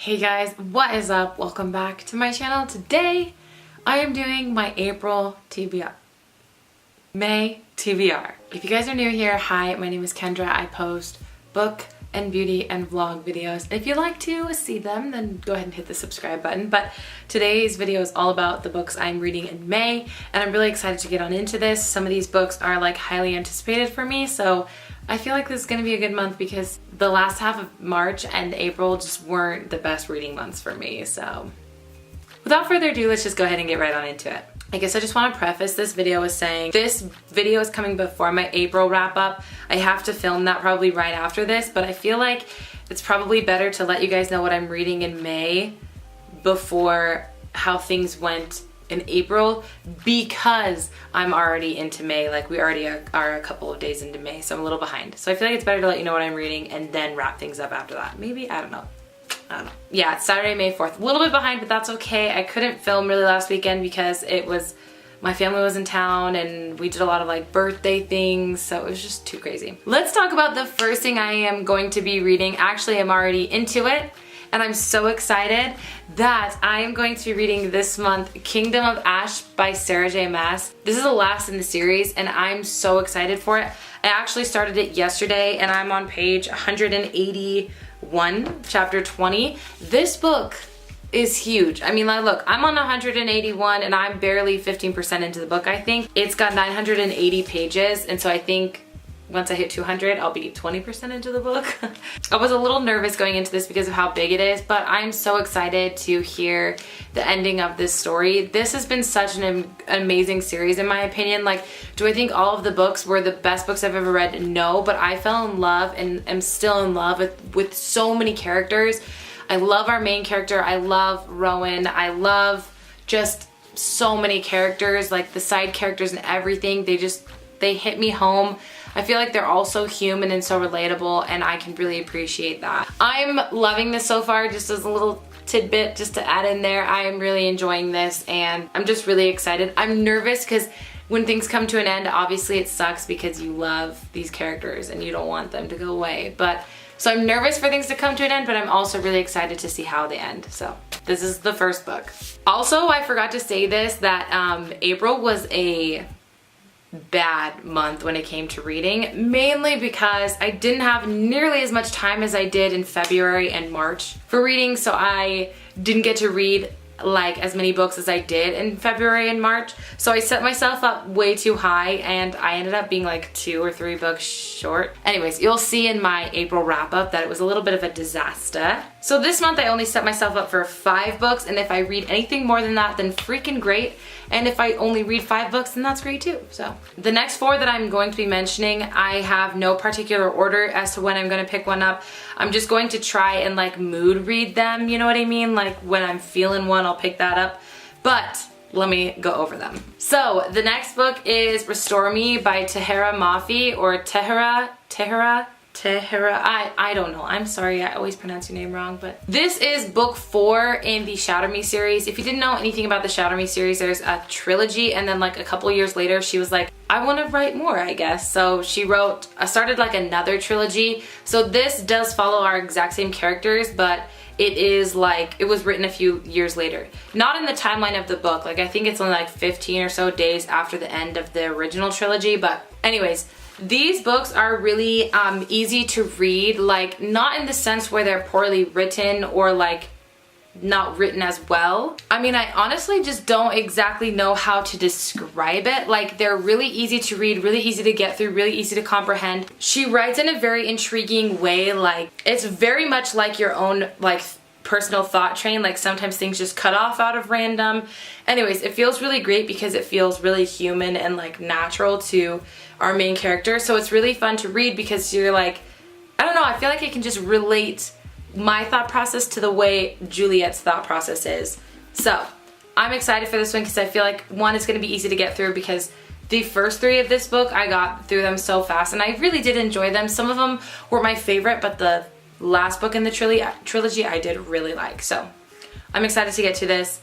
Hey guys, what is up? Welcome back to my channel. Today I am doing my April TBR. May TBR. If you guys are new here, hi, my name is Kendra. I post book and beauty and vlog videos. If you'd like to see them, then go ahead and hit the subscribe button. But today's video is all about the books I'm reading in May, and I'm really excited to get on into this. Some of these books are like highly anticipated for me, so I feel like this is going to be a good month because the last half of March and April just weren't the best reading months for me. So without further ado, let's just go ahead and get right on into it. I guess I just want to preface this video with saying this video is coming before my April wrap up. I have to film that probably right after this, but I feel like it's probably better to let you guys know what I'm reading in May before how things went in April, because I'm already into May. Like, we already are a couple of days into May, so I'm a little behind. So I feel like it's better to let you know what I'm reading and then wrap things up after that. Maybe, I don't know. Yeah, it's Saturday, May 4th. A little bit behind, but that's okay. I couldn't film really last weekend because my family was in town and we did a lot of like birthday things, so it was just too crazy. Let's talk about the first thing I am going to be reading. Actually, I'm already into it, and I'm so excited that I am going to be reading this month Kingdom of Ash by Sarah J. Maas. This is the last in the series, and I'm so excited for it. I actually started it yesterday, and I'm on page 181, chapter 20. This book is huge. I mean, like, look, I'm on 181 and I'm barely 15% into the book, I think. It's got 980 pages, and so I think once I hit 200, I'll be 20% into the book. I was a little nervous going into this because of how big it is, but I'm so excited to hear the ending of this story. This has been such an amazing series, in my opinion. Like, do I think all of the books were the best books I've ever read? No, but I fell in love and am still in love with so many characters. I love our main character. I love Rowan. I love just so many characters, like the side characters and everything. They hit me home. I feel like they're all so human and so relatable, and I can really appreciate that. I'm loving this so far. Just as a little tidbit just to add in there, I am really enjoying this and I'm just really excited. I'm nervous because when things come to an end, obviously it sucks because you love these characters and you don't want them to go away. So I'm nervous for things to come to an end, but I'm also really excited to see how they end. So this is the first book. Also, I forgot to say this, that April was a bad month when it came to reading, mainly because I didn't have nearly as much time as I did in February and March for reading, so I didn't get to read like as many books as I did in February and March. So I set myself up way too high and I ended up being like 2 or 3 books short. Anyways, you'll see in my April wrap up that it was a little bit of a disaster. So this month I only set myself up for 5 books, and if I read anything more than that, then freaking great. And if I only read 5 books, then that's great too. So the next 4 that I'm going to be mentioning, I have no particular order as to when I'm going to pick one up. I'm just going to try and like mood read them, you know what I mean? Like when I'm feeling one, I'll pick that up. But let me go over them. So the next book is Restore Me by Tahera Mafi, or Tahera, I don't know. I'm sorry, I always pronounce your name wrong, but this is book 4 in the Shatter Me series. If you didn't know anything about the Shatter Me series, there's a trilogy, and then like a couple years later, she was like, I want to write more, I guess. So she started like another trilogy. So this does follow our exact same characters, but it is like, it was written a few years later. Not in the timeline of the book. Like, I think it's only like 15 or so days after the end of the original trilogy, but anyways, these books are really easy to read, like not in the sense where they're poorly written or like not written as well. I mean, I honestly just don't exactly know how to describe it. Like, they're really easy to read, really easy to get through, really easy to comprehend. She writes in a very intriguing way. Like, it's very much like your own like personal thought train. Like, sometimes things just cut off out of random. Anyways, it feels really great because it feels really human and like natural to our main character. So it's really fun to read because you're like, I don't know, I feel like I can just relate my thought process to the way Juliet's thought process is. So I'm excited for this one because I feel like, one, it's going to be easy to get through because the first 3 of this book, I got through them so fast and I really did enjoy them. Some of them were my favorite, but the last book in the trilogy I did really like. So, I'm excited to get to this.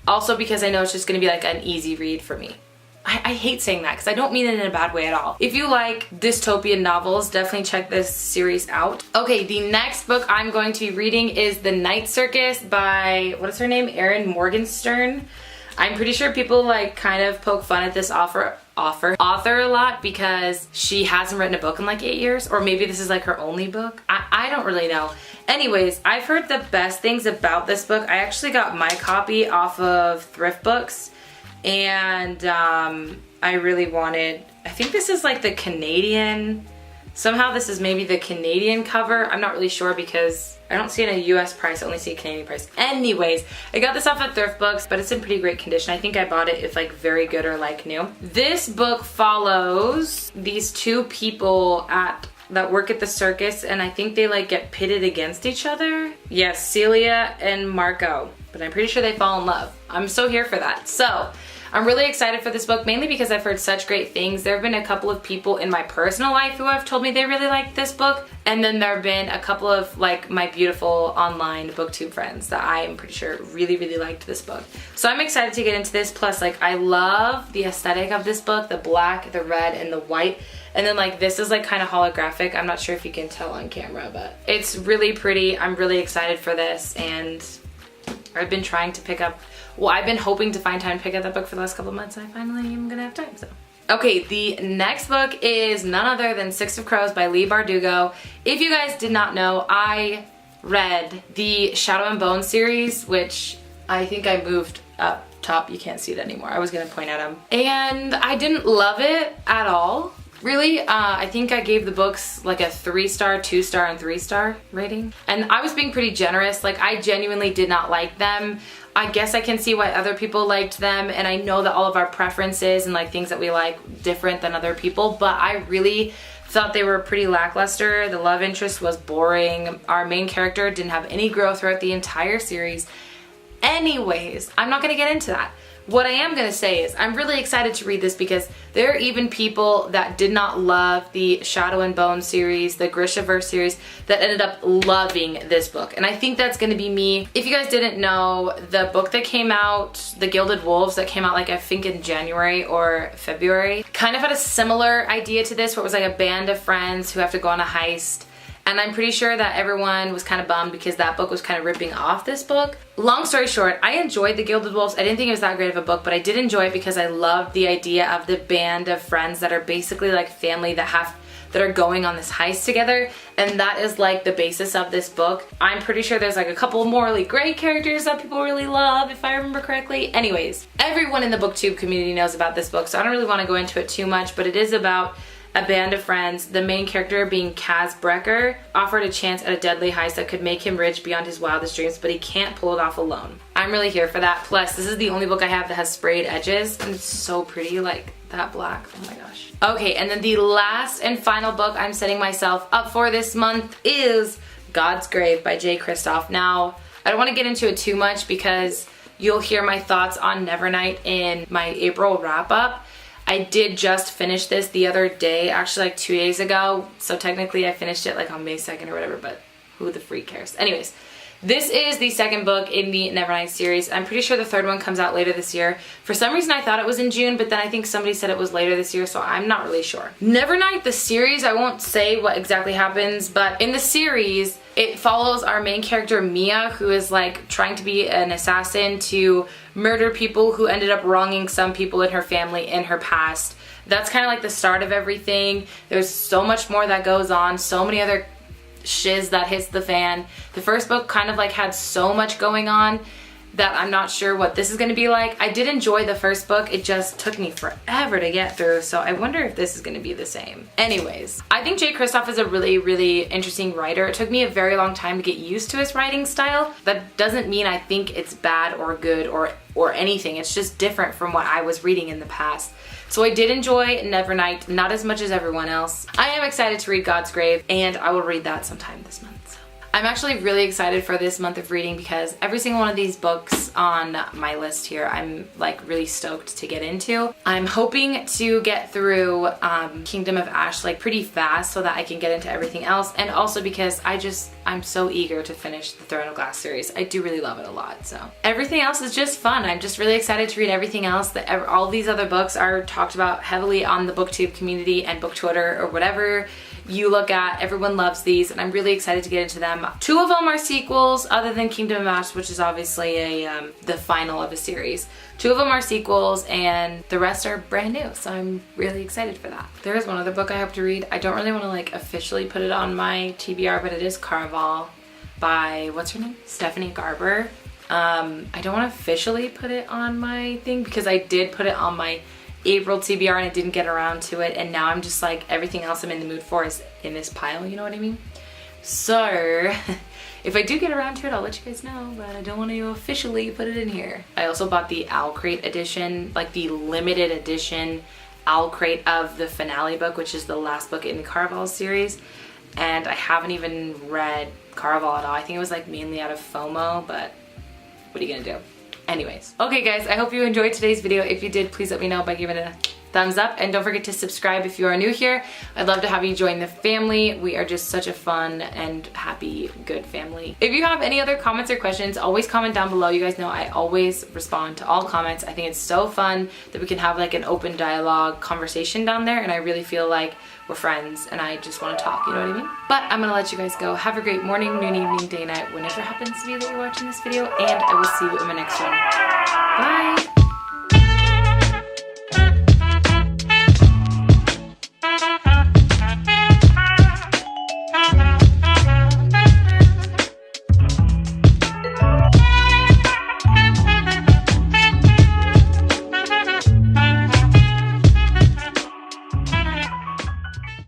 Also because I know it's just going to be like an easy read for me. I hate saying that because I don't mean it in a bad way at all. If you like dystopian novels, definitely check this series out. Okay, the next book I'm going to be reading is The Night Circus by, what is her name? Erin Morgenstern. I'm pretty sure people like kind of poke fun at this author a lot because she hasn't written a book in like 8 years, or maybe this is like her only book. I don't really know. Anyways, I've heard the best things about this book. I actually got my copy off of Thrift Books, and I really wanted, I think this is like the Canadian, somehow this is maybe the Canadian cover. I'm not really sure because I don't see it in a US price, I only see a Canadian price. Anyways, I got this off at Thrift Books, but it's in pretty great condition. I think I bought it if like very good or like new. This book follows these two people that work at the circus, and I think they like get pitted against each other. Yes, Celia and Marco, but I'm pretty sure they fall in love. I'm so here for that. So I'm really excited for this book, mainly because I've heard such great things. There have been a couple of people in my personal life who have told me they really liked this book, and then there have been a couple of like my beautiful online booktube friends that I am pretty sure really, really liked this book. So I'm excited to get into this. Plus, like, I love the aesthetic of this book, the black, the red, and the white. And then like this is like kind of holographic. I'm not sure if you can tell on camera, but it's really pretty. I'm really excited for this, and I've been trying to pick up, well, I've been hoping to find time to pick up that book for the last couple of months. I finally am gonna have time, so. Okay, the next book is none other than Six of Crows by Leigh Bardugo. If you guys did not know, I read the Shadow and Bone series, which I think I moved up top. You can't see it anymore. I was gonna point at them. And I didn't love it at all. Really, I think I gave the books like a 3-star, 2-star, and 3-star rating. And I was being pretty generous. Like, I genuinely did not like them. I guess I can see why other people liked them, and I know that all of our preferences and like things that we like different than other people, but I really thought they were pretty lackluster. The love interest was boring. Our main character didn't have any growth throughout the entire series. Anyways, I'm not gonna get into that. What I am going to say is I'm really excited to read this because there are even people that did not love the Shadow and Bone series, the Grishaverse series, that ended up loving this book. And I think that's going to be me. If you guys didn't know, the book that came out, The Gilded Wolves, that came out like I think in January or February, kind of had a similar idea to this, where it was like a band of friends who have to go on a heist. And I'm pretty sure that everyone was kind of bummed because that book was kind of ripping off this book. Long story short, I enjoyed The Gilded Wolves. I didn't think it was that great of a book, but I did enjoy it because I loved the idea of the band of friends that are basically like family that are going on this heist together, and that is like the basis of this book. I'm pretty sure there's like a couple morally gray characters that people really love, if I remember correctly. Anyways, everyone in the booktube community knows about this book, so I don't really want to go into it too much, but it is about a band of friends, the main character being Kaz Brecker, offered a chance at a deadly heist that could make him rich beyond his wildest dreams, but he can't pull it off alone. I'm really here for that. Plus, this is the only book I have that has sprayed edges, and it's so pretty, like that black. Oh my gosh. Okay, and then the last and final book I'm setting myself up for this month is God's Grave by Jay Kristoff. Now, I don't want to get into it too much because you'll hear my thoughts on Nevernight in my April wrap-up. I did just finish this the other day, actually like 2 days ago, so technically I finished it like on May 2nd or whatever, but who the freak cares? Anyways, this is the second book in the Nevernight series. I'm pretty sure the third one comes out later this year. For some reason I thought it was in June, but then I think somebody said it was later this year, so I'm not really sure. Nevernight, the series, I won't say what exactly happens, but in the series, it follows our main character Mia, who is like trying to be an assassin to murder people who ended up wronging some people in her family in her past. That's kind of like the start of everything. There's so much more that goes on, so many other shiz that hits the fan. The first book kind of like had so much going on that I'm not sure what this is going to be like. I did enjoy the first book, it just took me forever to get through, so I wonder if this is going to be the same. Anyways, I think Jay Kristoff is a really, really interesting writer. It took me a very long time to get used to his writing style. That doesn't mean I think it's bad or good or anything. It's just different from what I was reading in the past. So I did enjoy Nevernight, not as much as everyone else. I am excited to read God's Grave, and I will read that sometime this month. So. I'm actually really excited for this month of reading because every single one of these books on my list here, I'm like really stoked to get into. I'm hoping to get through Kingdom of Ash like pretty fast so that I can get into everything else, and also because I'm so eager to finish the Throne of Glass series. I do really love it a lot, so. Everything else is just fun. I'm just really excited to read everything else. All these other books are talked about heavily on the BookTube community and book Twitter or whatever you look at. Everyone loves these and I'm really excited to get into them. 2 of them are sequels other than Kingdom of Ash, which is obviously the final of a series. 2 of them are sequels and the rest are brand new, so I'm really excited for that. There is one other book I hope to read. I don't really want to like officially put it on my TBR, but it is Caraval by, what's her name? Stephanie Garber. I don't want to officially put it on my thing because I did put it on my April TBR and I didn't get around to it, and now I'm just like, everything else I'm in the mood for is in this pile, you know what I mean? So if I do get around to it, I'll let you guys know, but I don't want to officially put it in here. I also bought the Owl Crate edition, like the limited edition Owl Crate of the finale book, which is the last book in the Caraval series, and I haven't even read Caraval at all. I think it was like mainly out of FOMO, but what are you gonna do? Anyways, okay guys, I hope you enjoyed today's video. If you did, please let me know by giving it a thumbs up, and don't forget to subscribe if you are new here. I'd love to have you join the family. We are just such a fun and happy, good family. If you have any other comments or questions, always comment down below. You guys know I always respond to all comments. I think it's so fun that we can have like an open dialogue conversation down there, and I really feel like we're friends and I just want to talk, you know what I mean? But I'm gonna let you guys go. Have a great morning, noon, evening, day, night, whenever happens to be that you're watching this video, and I will see you in my next one. Bye!